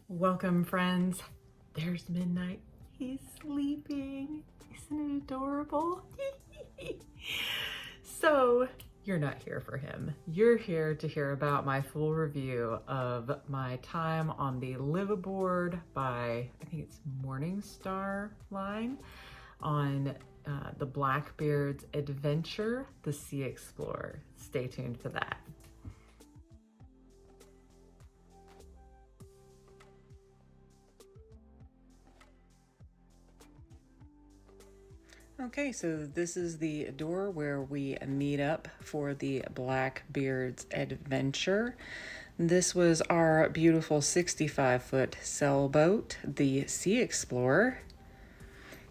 Welcome, friends. There's Midnight. He's sleeping. Isn't it adorable? So, you're not here for him. You're here to hear about my full review of my time on the Live Aboard by, I think it's Morningstar line, on the Blackbeards Adventure, the Sea Explorer. Stay tuned for that. Okay, so this is the door where we meet up for the Blackbeards Adventure. This was our beautiful 65-foot sailboat, the Sea Explorer.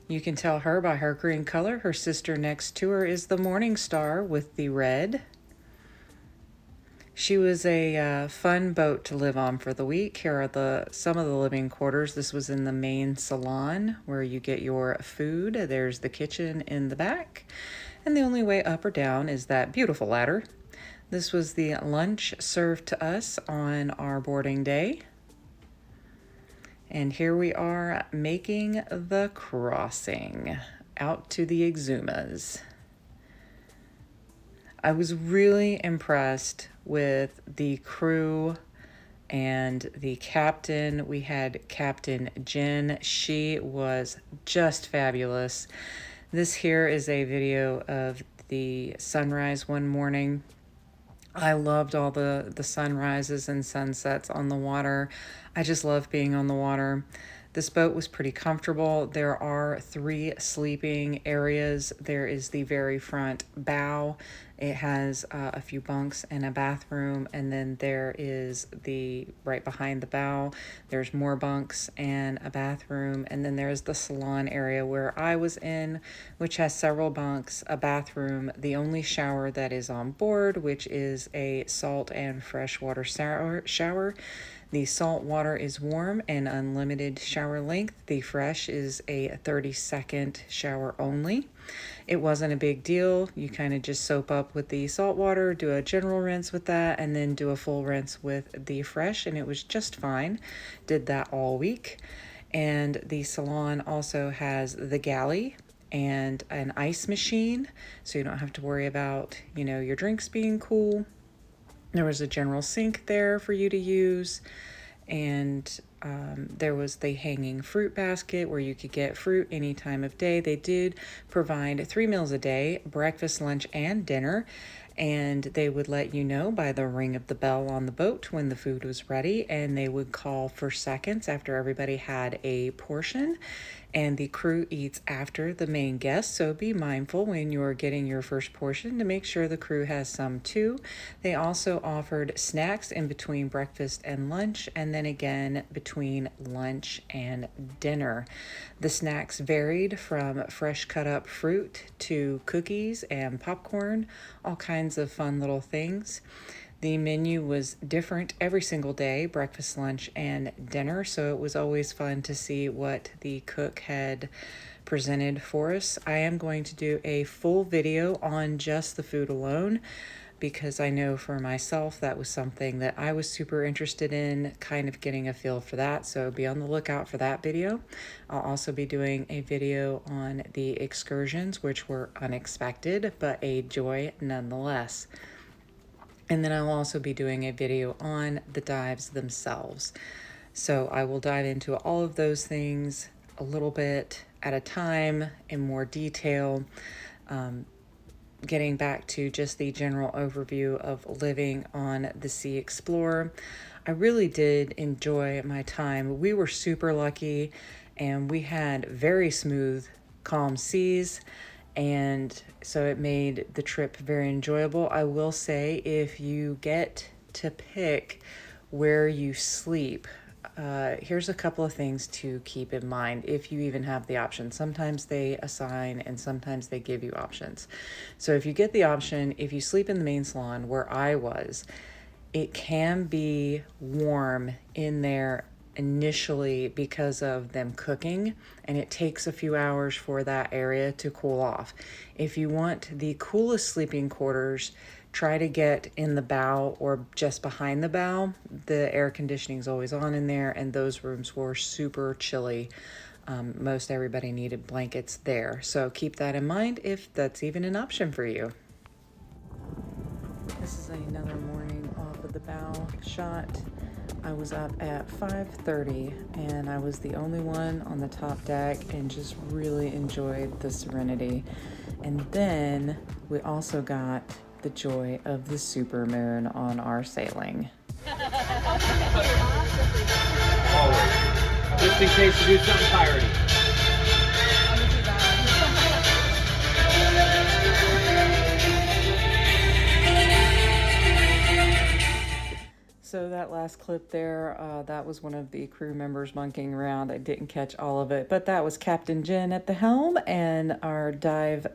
You can tell her by her green color. Her sister next to her is the Morningstar with the red. She was a fun boat to live on for the week. Here are some of the living quarters. This was in the main salon where you get your food. There's the kitchen in the back. And the only way up or down is that beautiful ladder. This was the lunch served to us on our boarding day. And here we are making the crossing out to the Exumas. I was really impressed with the crew and the captain. We had Captain Jen. She was just fabulous. This here is a video of the sunrise one morning. I loved all the sunrises and sunsets on the water. I just love being on the water. This boat was pretty comfortable. There are 3 sleeping areas. There is the very front bow. It has a few bunks and a bathroom, and then there is the right behind the bow. There's more bunks and a bathroom, and then there's the salon area where I was in, which has several bunks, a bathroom, the only shower that is on board, which is a salt and freshwater shower. The salt water is warm and unlimited shower length. The fresh is a 30-second shower only. It wasn't a big deal. You kind of just soap up with the salt water, do a general rinse with that, and then do a full rinse with the fresh, and it was just fine. Did that all week. And the salon also has the galley and an ice machine, so you don't have to worry about, your drinks being cool. There was a general sink there for you to use, and there was the hanging fruit basket where you could get fruit any time of day. They did provide 3 meals a day, breakfast, lunch, and dinner, and they would let you know by the ring of the bell on the boat when the food was ready, and they would call for seconds after everybody had a portion. And the crew eats after the main guest, so be mindful when you're getting your first portion to make sure the crew has some too. They also offered snacks in between breakfast and lunch, and then again between lunch and dinner. The snacks varied from fresh cut up fruit to cookies and popcorn, all kinds of fun little things. The menu was different every single day, breakfast, lunch, and dinner, so it was always fun to see what the cook had presented for us. I am going to do a full video on just the food alone because I know for myself that was something that I was super interested in, kind of getting a feel for that, so be on the lookout for that video. I'll also be doing a video on the excursions, which were unexpected, but a joy nonetheless. And then I'll also be doing a video on the dives themselves. So I will dive into all of those things a little bit at a time in more detail, getting back to just the general overview of living on the Sea Explorer. I really did enjoy my time. We were super lucky and we had very smooth, calm seas. And so it made the trip very enjoyable. I will say, if you get to pick where you sleep, here's a couple of things to keep in mind if you even have the option. Sometimes they assign and sometimes they give you options. So if you get the option, if you sleep in the main salon where I was, it can be warm in there initially because of them cooking, and it takes a few hours for that area to cool off. If you want the coolest sleeping quarters, try to get in the bow or just behind the bow. The air conditioning is always on in there, and those rooms were super chilly. Most everybody needed blankets there. So keep that in mind if that's even an option for you. This is another morning off of the bow shot. I was up at 5:30 and I was the only one on the top deck and just really enjoyed the serenity. And then we also got the joy of the supermoon on our sailing. Always. Just in case you do something piratey. So that last clip there, that was one of the crew members monkeying around. I didn't catch all of it, but that was Captain Jen at the helm and our dive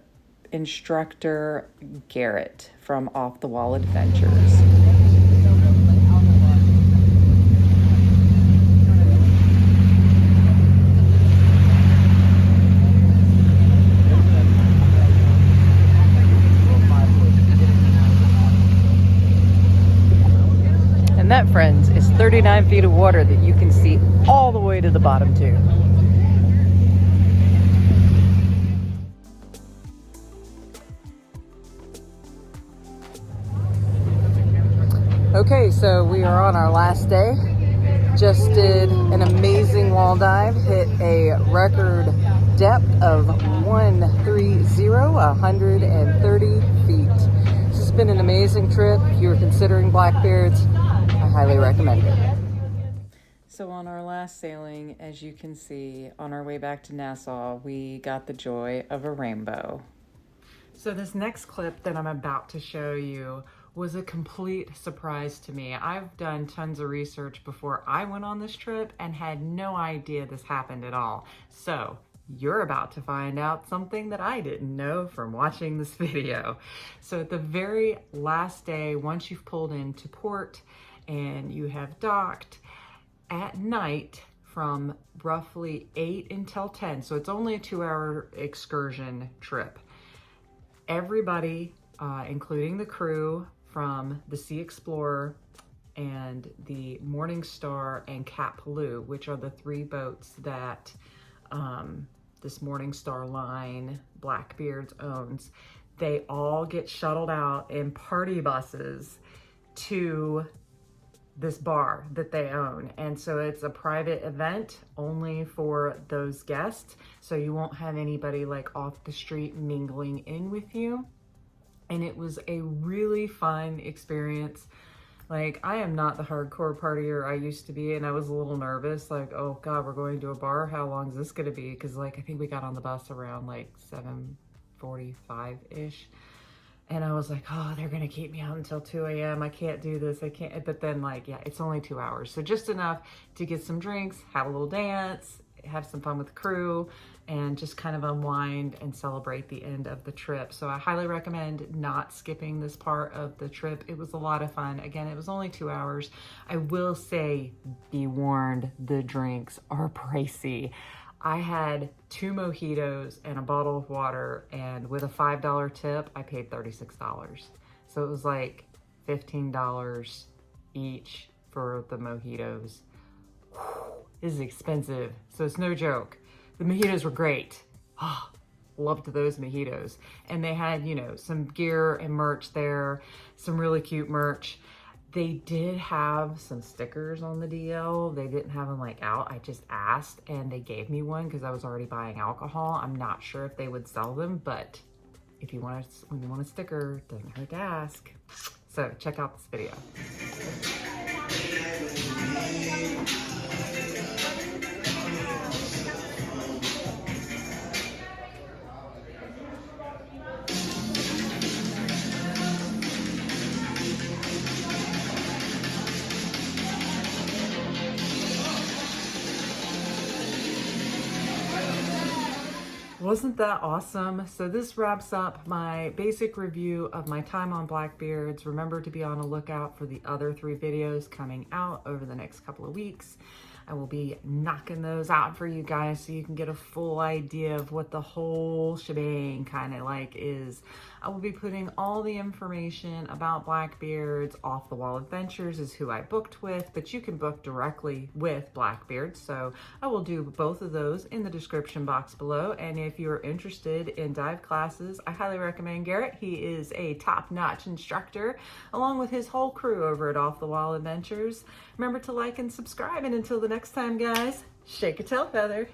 instructor, Garrett, from Off the Wall Adventures. And that, friends, is 39 feet of water that you can see all the way to the bottom too. Okay, so we are on our last day. Just did an amazing wall dive, hit a record depth of 130 feet. This has been an amazing trip. If you're considering Blackbeards, I highly recommend it. So on our last sailing, as you can see, on our way back to Nassau, we got the joy of a rainbow. So this next clip that I'm about to show you was a complete surprise to me. I've done tons of research before I went on this trip and had no idea this happened at all. So you're about to find out something that I didn't know from watching this video. So at the very last day, once you've pulled into port and you have docked, at night from roughly 8 until 10, so it's only a 2-hour excursion trip, everybody, including the crew from the Sea Explorer and the Morning Star and Cat Paloo, which are the 3 boats that this Morning Star line Blackbeards owns, they all get shuttled out in party buses to this bar that they own. And so it's a private event only for those guests. So you won't have anybody like off the street mingling in with you. And it was a really fun experience. Like, I am not the hardcore partier I used to be, and I was a little nervous, like, oh God, we're going to a bar. How long is this gonna be? Because like, I think we got on the bus around like 7:45-ish. And I was like, oh, they're gonna keep me out until 2 a.m. I can't do this, I can't. But then like, yeah, it's only 2 hours. So just enough to get some drinks, have a little dance, have some fun with the crew, and just kind of unwind and celebrate the end of the trip. So I highly recommend not skipping this part of the trip. It was a lot of fun. Again, it was only 2 hours. I will say, be warned, the drinks are pricey. I had 2 mojitos and a bottle of water, and with a $5 tip, I paid $36. So it was like $15 each for the mojitos. This is expensive, so it's no joke. The mojitos were great. Oh, loved those mojitos. And they had, you know, some gear and merch there, some really cute merch. They did have some stickers on the DL. They didn't have them like out. I just asked and they gave me one because I was already buying alcohol. I'm not sure if they would sell them, but if you want when you want a sticker, doesn't hurt to ask. So check out this video. Wasn't that awesome? So this wraps up my basic review of my time on Blackbeards. Remember to be on a lookout for the other 3 videos coming out over the next couple of weeks. I will be knocking those out for you guys so you can get a full idea of what the whole shebang kind of like is. I will be putting all the information about Blackbeards. Off the Wall Adventures is who I booked with, but you can book directly with Blackbeards. So I will do both of those in the description box below. And if you're interested in dive classes, I highly recommend Garrett. He is a top-notch instructor, along with his whole crew over at Off the Wall Adventures. Remember to like and subscribe, and until the next time, guys, shake a tail feather.